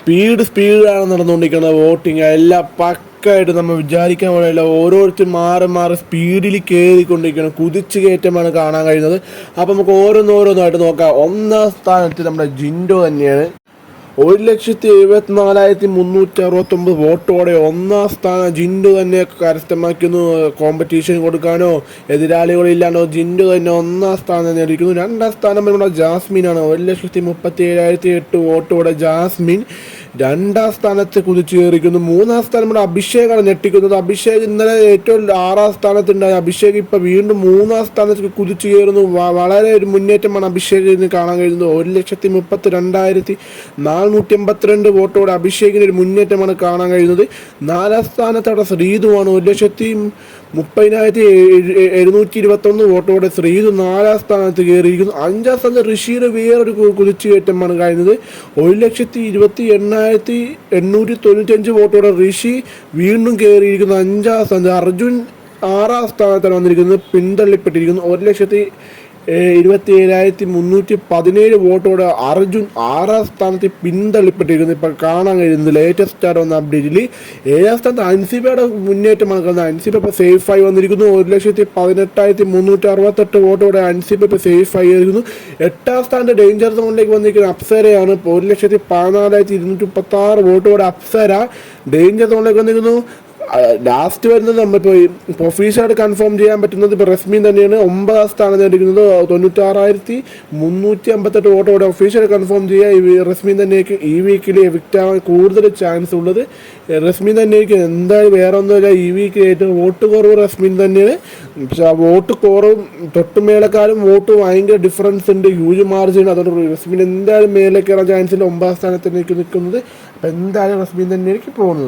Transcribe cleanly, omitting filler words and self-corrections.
സ്പീഡാണ് നടന്നുകൊണ്ടിരിക്കുന്നത്. വോട്ടിങ് എല്ലാം പക്കായിട്ട് നമ്മൾ വിചാരിക്കാൻ പോലെയല്ല. ഓരോരുത്തരും മാറി മാറി സ്പീഡിൽ കയറിക്കൊണ്ടിരിക്കണം. കുതിച്ചു കയറ്റമാണ് കാണാൻ കഴിയുന്നത്. അപ്പോൾ നമുക്ക് ഓരോന്നോരോന്നായിട്ട് നോക്കാം. ഒന്നാം സ്ഥാനത്ത് നമ്മുടെ ജിൻഡോ തന്നെയാണ്. 1,74,369 വോട്ടോടെ ഒന്നാം സ്ഥാനം ജിൻഡു തന്നെ കരസ്ഥമാക്കുന്നു. കോമ്പറ്റീഷൻ കൊടുക്കാനോ എതിരാളികളില്ലാണ്ടോ ജിൻഡു തന്നെ ഒന്നാം സ്ഥാനം നേടിയിരിക്കുന്നു. രണ്ടാം സ്ഥാനം നമ്മുടെ ജാസ്മിനാണ്. 1,37,008 വോട്ടോടെ ജാസ്മിൻ രണ്ടാം സ്ഥാനത്ത് കുതിച്ചു കയറിക്കുന്നു. മൂന്നാം സ്ഥാനം നമ്മുടെ അഭിഷേകാണ് ഞെട്ടിക്കുന്നത്. അഭിഷേക് ഇന്നലെ ഏറ്റവും 6ാം സ്ഥാനത്തുണ്ടായി. അഭിഷേക് ഇപ്പം വീണ്ടും 3ാം സ്ഥാനത്ത് കുതിച്ചു കയറുന്നു. വളരെ ഒരു മുന്നേറ്റമാണ് അഭിഷേകിന് കാണാൻ കഴിയുന്നത്. 1,32,482 വോട്ടോടെ അഭിഷേകിന് ഒരു മുന്നേറ്റമാണ് കാണാൻ കഴിയുന്നത്. 4ാം സ്ഥാനത്തവിടെ ശ്രീതുവാണ്. 1,30,721 വോട്ടോടെ ശ്രീതു 4ാം സ്ഥാനത്ത് കയറിയിരിക്കുന്നു. 5ാം സ്ഥാനത്ത് ഋഷിയുടെ വേറൊരു കുതിച്ചുകയറ്റമാണ് കഴിയുന്നത്. 1,28,895 വോട്ടോടെ ഋഷി വീണ്ടും കയറിയിരിക്കുന്നു 5ാം സ്ഥാനത്ത്. അർജുൻ 6ാം സ്ഥാനത്താണ് വന്നിരിക്കുന്നത്, പിന്തള്ളപ്പെട്ടിരിക്കുന്നു. 1,27,317 വോട്ടോടെ അർജുൻ 6ാം സ്ഥാനത്ത് പിന്തള്ളപ്പെട്ടിരിക്കുന്നു. ഇപ്പം കാണാൻ കഴിയുന്നത് ലേറ്റസ്റ്റ് ആയിട്ട് വന്ന അപ്ഡേറ്റിൽ 7ാം സ്ഥാനത്ത് അൻസിബയുടെ മുന്നേറ്റമാണ് കാണുന്നത്. അൻസിബ ഇപ്പോൾ സേഫായി വന്നിരിക്കുന്നു. 1,18,368 വോട്ടോടെ അൻസിബ ഇപ്പോൾ സേഫായി ആയിരിക്കുന്നു. 8ാം സ്ഥാനത്ത് ഡേഞ്ചർ സോണിലേക്ക് വന്നിരിക്കുന്ന അപ്സരയാണ്. ഇപ്പോൾ 1,14,236 വോട്ടോടെ അപ്സര ഡേഞ്ചർ സോണിലേക്ക് വന്നിരിക്കുന്നു. ലാസ്റ്റ് വരുന്നത് നമ്മളിപ്പോൾ ഒഫീഷ്യലായിട്ട് കൺഫേം ചെയ്യാൻ പറ്റുന്നത് ഇപ്പോൾ റസ്മിൻ തന്നെയാണ്. 9ാം സ്ഥാനം നേടിയിരിക്കുന്നത്. 96,358 വോട്ടോടെ ഒഫീഷ്യൽ കൺഫേം ചെയ്യുക റസ്മിൻ തന്നെയായിരിക്കും. ഈ വീക്കിൽ എവിക്റ്റ് ആവാൻ കൂടുതൽ ചാൻസ് ഉള്ളത് റസ്മിൻ തന്നെയായിരിക്കും. എന്തായാലും വേറെ ഒന്നുമില്ല, ഈ വീക്കിൽ ഏറ്റവും വോട്ട് കുറവ് റസ്മിൻ തന്നെയാണ്. പക്ഷെ ആ വോട്ട് കുറവും തൊട്ടുമേളക്കാരും വോട്ട് ഭയങ്കര ഡിഫറൻസ് ഉണ്ട്, ഹ്യൂജ് മാർജിൻ. അതുകൊണ്ട് റസ്മിൻ എന്തായാലും മേലെ കയറാൻ ചാൻസ് ഉണ്ട്. 9ാം സ്ഥാനത്തേക്ക് നിൽക്കുന്നത്. അപ്പോൾ എന്തായാലും റസ്മിൻ തന്നെയായിരിക്കും പോകുന്നത്.